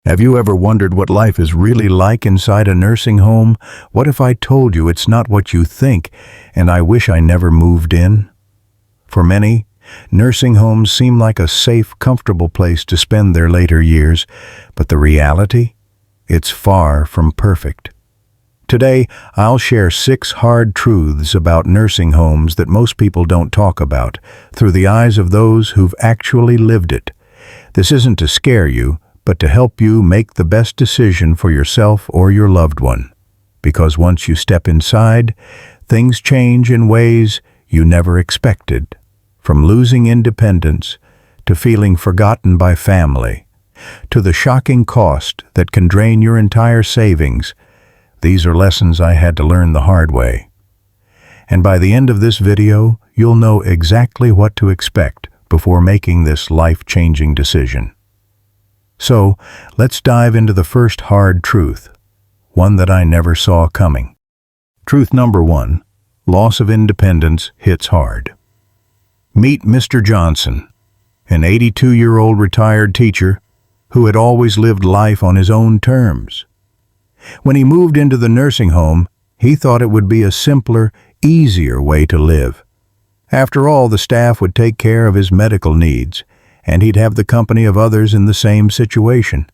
Have you ever wondered what life is really like inside a nursing home? What if I told you it's not what you think, and I wish I never moved in? For many, nursing homes seem like a safe, comfortable place to spend their later years, but the reality? It's far from perfect. Today, I'll share 6 hard truths about nursing homes that most people don't talk about, through the eyes of those who've actually lived it. This isn't to scare you, but to help you make the best decision for yourself or your loved one. Because once you step inside, things change in ways you never expected. From losing independence, to feeling forgotten by family, to the shocking cost that can drain your entire savings. These are lessons I had to learn the hard way. And by the end of this video, you'll know exactly what to expect before making this life-changing decision. So, let's dive into the first hard truth, one that I never saw coming. Truth number 1, loss of independence hits hard. Meet Mr. Johnson, an 82-year-old retired teacher who had always lived life on his own terms. When he moved into the nursing home, he thought it would be a simpler, easier way to live. After all, the staff would take care of his medical needs, and he'd have the company of others in the same situation.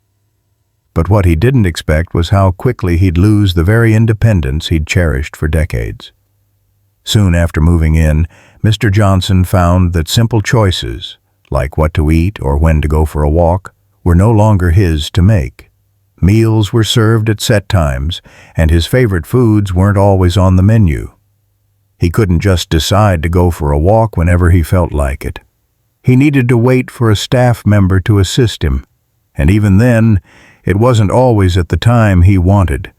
But what he didn't expect was how quickly he'd lose the very independence he'd cherished for decades. Soon after moving in, Mr. Johnson found that simple choices, like what to eat or when to go for a walk, were no longer his to make. Meals were served at set times, and his favorite foods weren't always on the menu. He couldn't just decide to go for a walk whenever he felt like it. He needed to wait for a staff member to assist him, and even then, it wasn't always at the time he wanted.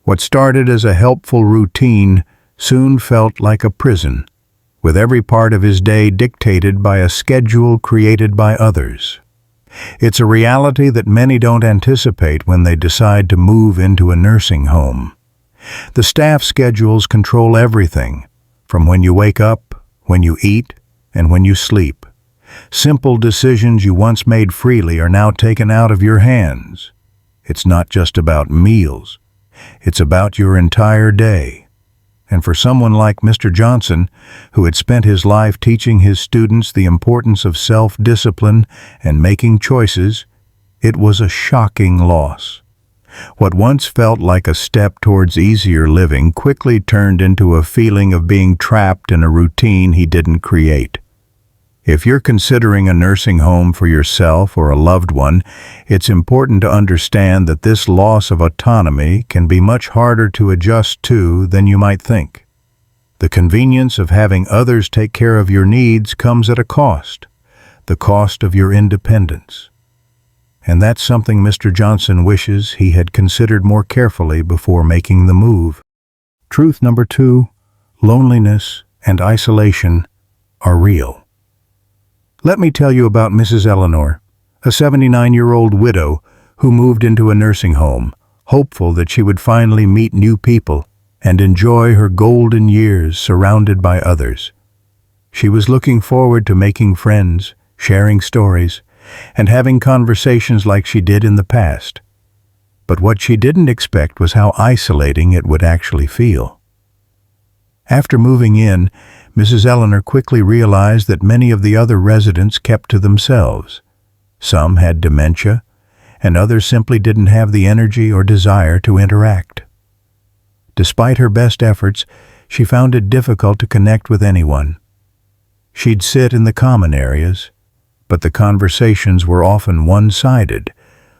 What started as a helpful routine soon felt like a prison, with every part of his day dictated by a schedule created by others. It's a reality that many don't anticipate when they decide to move into a nursing home. The staff schedules control everything, from when you wake up, when you eat, and when you sleep. Simple decisions you once made freely are now taken out of your hands. It's not just about meals. It's about your entire day. And for someone like Mr. Johnson, who had spent his life teaching his students the importance of self-discipline and making choices, it was a shocking loss. What once felt like a step towards easier living quickly turned into a feeling of being trapped in a routine he didn't create. If you're considering a nursing home for yourself or a loved one, it's important to understand that this loss of autonomy can be much harder to adjust to than you might think. The convenience of having others take care of your needs comes at a cost, the cost of your independence. And that's something Mr. Johnson wishes he had considered more carefully before making the move. Truth number 2, loneliness and isolation are real. Let me tell you about Mrs. Eleanor, a 79-year-old widow who moved into a nursing home, hopeful that she would finally meet new people and enjoy her golden years surrounded by others. She was looking forward to making friends, sharing stories, and having conversations like she did in the past. But what she didn't expect was how isolating it would actually feel. After moving in, Mrs. Eleanor quickly realized that many of the other residents kept to themselves. Some had dementia, and others simply didn't have the energy or desire to interact. Despite her best efforts, she found it difficult to connect with anyone. She'd sit in the common areas, but the conversations were often one-sided,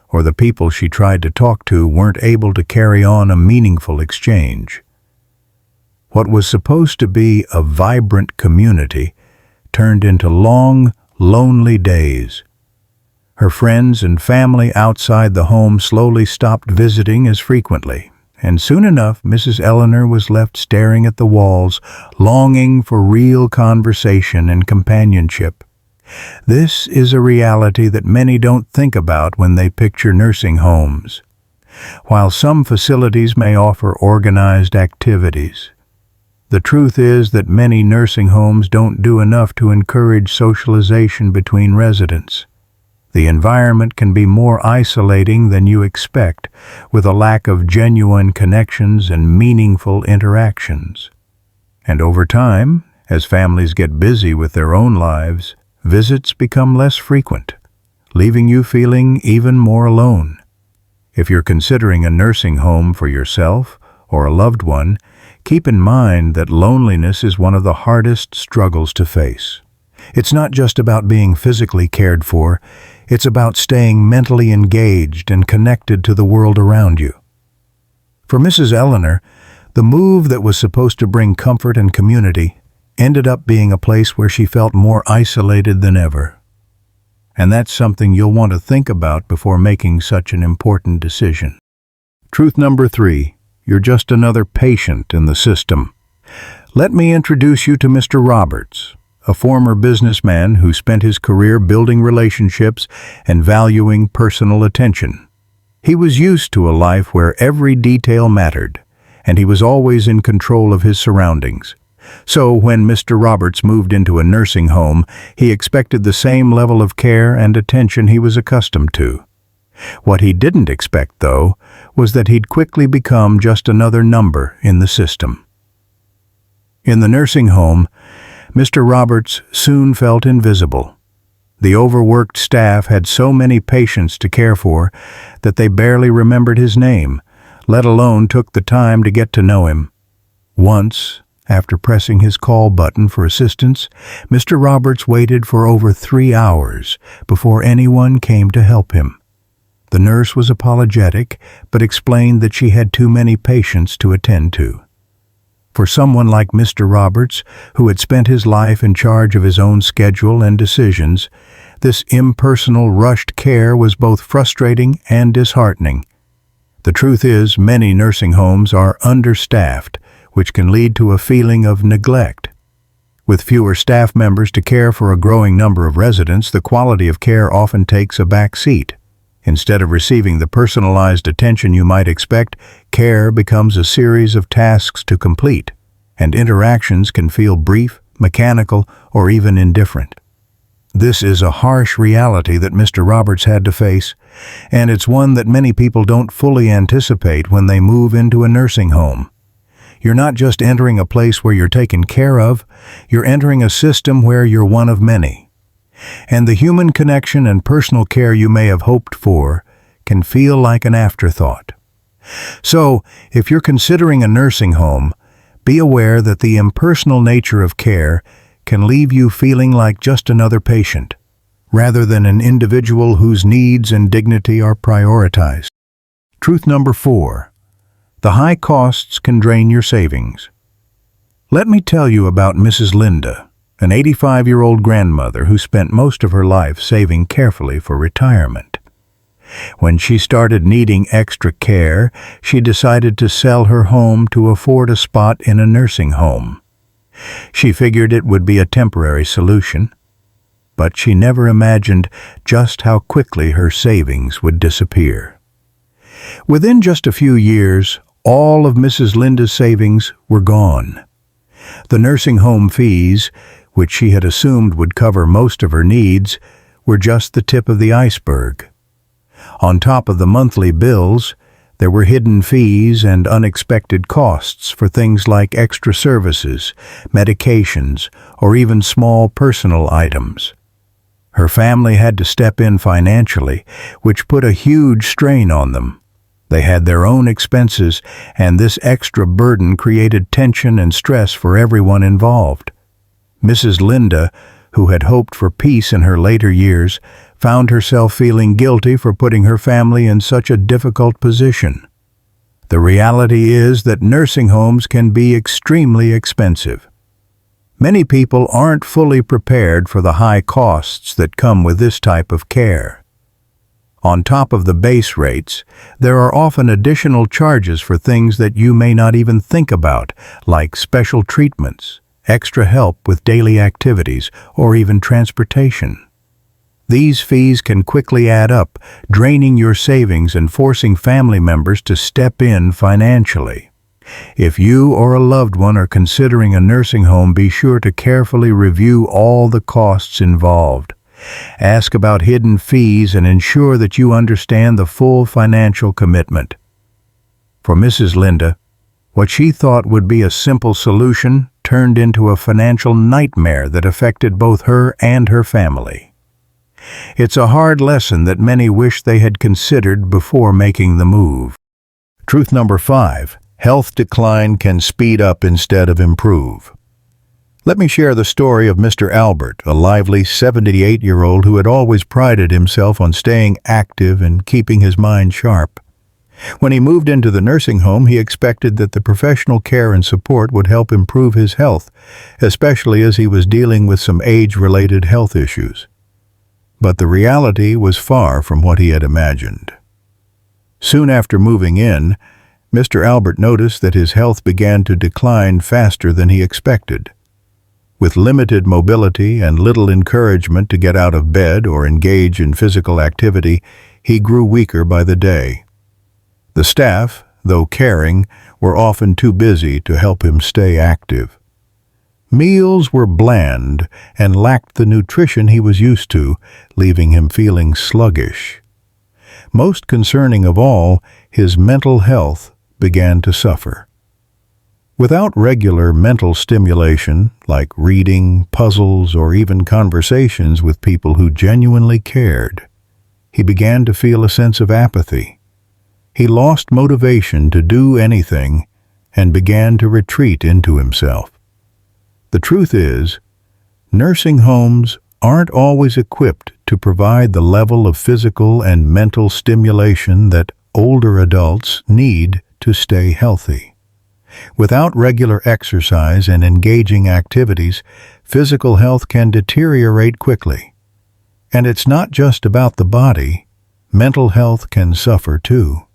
or the people she tried to talk to weren't able to carry on a meaningful exchange. What was supposed to be a vibrant community turned into long, lonely days. Her friends and family outside the home slowly stopped visiting as frequently, and soon enough Mrs. Eleanor was left staring at the walls, longing for real conversation and companionship. This is a reality that many don't think about when they picture nursing homes. While some facilities may offer organized activities, the truth is that many nursing homes don't do enough to encourage socialization between residents. The environment can be more isolating than you expect, with a lack of genuine connections and meaningful interactions. And over time, as families get busy with their own lives, visits become less frequent, leaving you feeling even more alone. If you're considering a nursing home for yourself or a loved one, keep in mind that loneliness is one of the hardest struggles to face. It's not just about being physically cared for, it's about staying mentally engaged and connected to the world around you. For Mrs. Eleanor, the move that was supposed to bring comfort and community ended up being a place where she felt more isolated than ever. And that's something you'll want to think about before making such an important decision. Truth number 3, you're just another patient in the system. Let me introduce you to Mr. Roberts, a former businessman who spent his career building relationships and valuing personal attention. He was used to a life where every detail mattered, and he was always in control of his surroundings. So when Mr. Roberts moved into a nursing home, he expected the same level of care and attention he was accustomed to. What he didn't expect, though, was that he'd quickly become just another number in the system. In the nursing home, Mr. Roberts soon felt invisible. The overworked staff had so many patients to care for that they barely remembered his name, let alone took the time to get to know him. Once, after pressing his call button for assistance, Mr. Roberts waited for over 3 hours before anyone came to help him. The nurse was apologetic, but explained that she had too many patients to attend to. For someone like Mr. Roberts, who had spent his life in charge of his own schedule and decisions, this impersonal, rushed care was both frustrating and disheartening. The truth is, many nursing homes are understaffed, which can lead to a feeling of neglect. With fewer staff members to care for a growing number of residents, the quality of care often takes a back seat. Instead of receiving the personalized attention you might expect, care becomes a series of tasks to complete, and interactions can feel brief, mechanical, or even indifferent. This is a harsh reality that Mr. Roberts had to face, and it's one that many people don't fully anticipate when they move into a nursing home. You're not just entering a place where you're taken care of, you're entering a system where you're one of many. And the human connection and personal care you may have hoped for can feel like an afterthought. So, if you're considering a nursing home, be aware that the impersonal nature of care can leave you feeling like just another patient, rather than an individual whose needs and dignity are prioritized. Truth number 4. The high costs can drain your savings. Let me tell you about Mrs. Linda, an 85-year-old grandmother who spent most of her life saving carefully for retirement. When she started needing extra care, she decided to sell her home to afford a spot in a nursing home. She figured it would be a temporary solution, but she never imagined just how quickly her savings would disappear. Within just a few years, all of Mrs. Linda's savings were gone. The nursing home fees, which she had assumed would cover most of her needs, were just the tip of the iceberg. On top of the monthly bills, there were hidden fees and unexpected costs for things like extra services, medications, or even small personal items. Her family had to step in financially, which put a huge strain on them. They had their own expenses, and this extra burden created tension and stress for everyone involved. Mrs. Linda, who had hoped for peace in her later years, found herself feeling guilty for putting her family in such a difficult position. The reality is that nursing homes can be extremely expensive. Many people aren't fully prepared for the high costs that come with this type of care. On top of the base rates, there are often additional charges for things that you may not even think about, like special treatments, extra help with daily activities, or even transportation. These fees can quickly add up, draining your savings and forcing family members to step in financially. If you or a loved one are considering a nursing home, be sure to carefully review all the costs involved. Ask about hidden fees and ensure that you understand the full financial commitment. For Mrs. Linda, what she thought would be a simple solution turned into a financial nightmare that affected both her and her family. It's a hard lesson that many wish they had considered before making the move. Truth number 5. Health decline can speed up instead of improve. Let me share the story of Mr. Albert, a lively 78-year-old who had always prided himself on staying active and keeping his mind sharp. When he moved into the nursing home, he expected that the professional care and support would help improve his health, especially as he was dealing with some age-related health issues. But the reality was far from what he had imagined. Soon after moving in, Mr. Albert noticed that his health began to decline faster than he expected. With limited mobility and little encouragement to get out of bed or engage in physical activity, he grew weaker by the day. The staff, though caring, were often too busy to help him stay active. Meals were bland and lacked the nutrition he was used to, leaving him feeling sluggish. Most concerning of all, his mental health began to suffer. Without regular mental stimulation, like reading, puzzles, or even conversations with people who genuinely cared, he began to feel a sense of apathy. He lost motivation to do anything and began to retreat into himself. The truth is, nursing homes aren't always equipped to provide the level of physical and mental stimulation that older adults need to stay healthy. Without regular exercise and engaging activities, physical health can deteriorate quickly. And it's not just about the body, mental health can suffer too.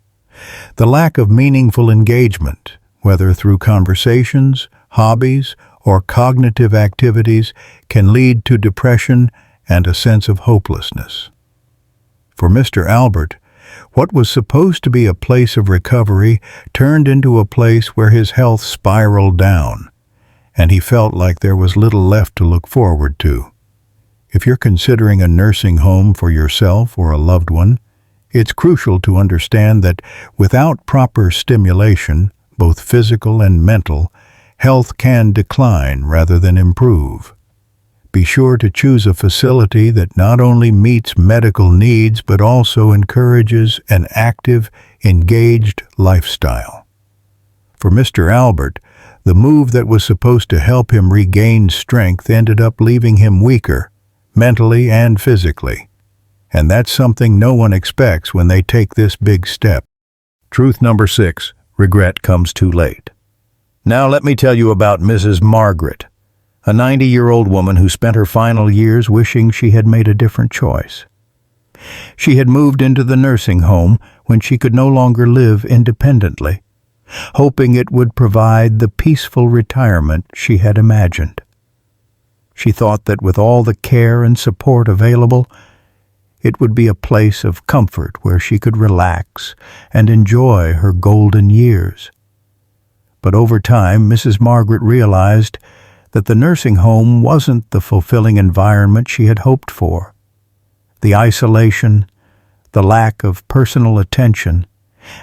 The lack of meaningful engagement, whether through conversations, hobbies, or cognitive activities, can lead to depression and a sense of hopelessness. For Mr. Albert, what was supposed to be a place of recovery turned into a place where his health spiraled down, and he felt like there was little left to look forward to. If you're considering a nursing home for yourself or a loved one, it's crucial to understand that without proper stimulation, both physical and mental, health can decline rather than improve. Be sure to choose a facility that not only meets medical needs but also encourages an active, engaged lifestyle. For Mr. Albert, the move that was supposed to help him regain strength ended up leaving him weaker, mentally and physically. And that's something no one expects when they take this big step. Truth number 6. Regret comes too late. Now let me tell you about Mrs. Margaret, a 90-year-old woman who spent her final years wishing she had made a different choice. She had moved into the nursing home when she could no longer live independently, hoping it would provide the peaceful retirement she had imagined. She thought that with all the care and support available, it would be a place of comfort where she could relax and enjoy her golden years. But over time, Mrs. Margaret realized that the nursing home wasn't the fulfilling environment she had hoped for. The isolation, the lack of personal attention,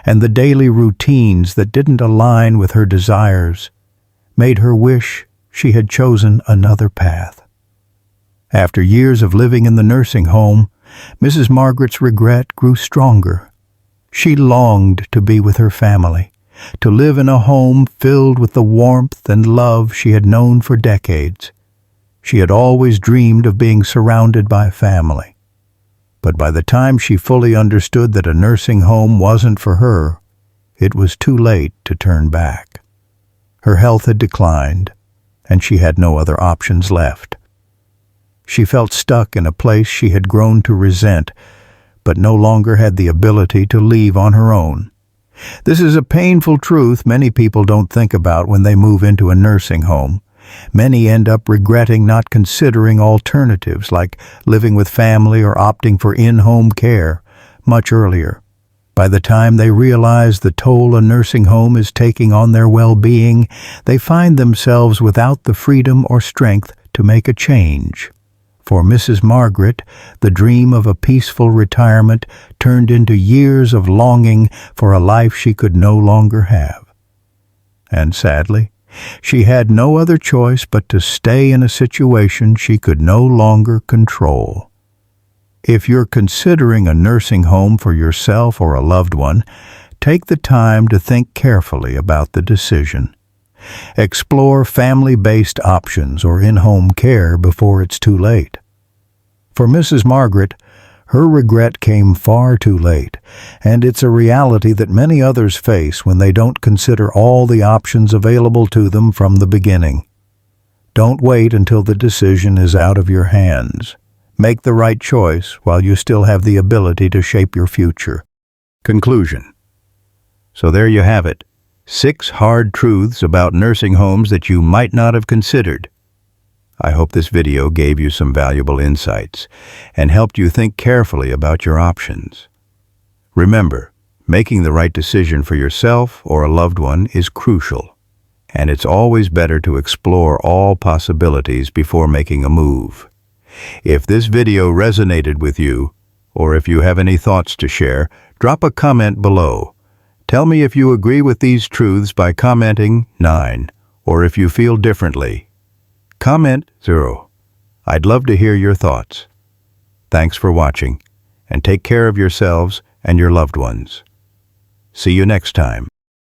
and the daily routines that didn't align with her desires made her wish she had chosen another path. After years of living in the nursing home, Mrs. Margaret's regret grew stronger. She longed to be with her family, to live in a home filled with the warmth and love she had known for decades. She had always dreamed of being surrounded by family. But by the time she fully understood that a nursing home wasn't for her, it was too late to turn back. Her health had declined, and she had no other options left. She felt stuck in a place she had grown to resent, but no longer had the ability to leave on her own. This is a painful truth many people don't think about when they move into a nursing home. Many end up regretting not considering alternatives like living with family or opting for in-home care much earlier. By the time they realize the toll a nursing home is taking on their well-being, they find themselves without the freedom or strength to make a change. For Mrs. Margaret, the dream of a peaceful retirement turned into years of longing for a life she could no longer have. And sadly, she had no other choice but to stay in a situation she could no longer control. If you're considering a nursing home for yourself or a loved one, take the time to think carefully about the decision. Explore family-based options or in-home care before it's too late. For Mrs. Margaret, her regret came far too late, and it's a reality that many others face when they don't consider all the options available to them from the beginning. Don't wait until the decision is out of your hands. Make the right choice while you still have the ability to shape your future. Conclusion. So there you have it. 6 hard truths about nursing homes that you might not have considered. I hope this video gave you some valuable insights and helped you think carefully about your options. Remember, making the right decision for yourself or a loved one is crucial, and it's always better to explore all possibilities before making a move. If this video resonated with you, or if you have any thoughts to share, drop a comment below. Tell me if you agree with these truths by commenting 9, or if you feel differently. Comment 0. I'd love to hear your thoughts. Thanks for watching, and take care of yourselves and your loved ones. See you next time.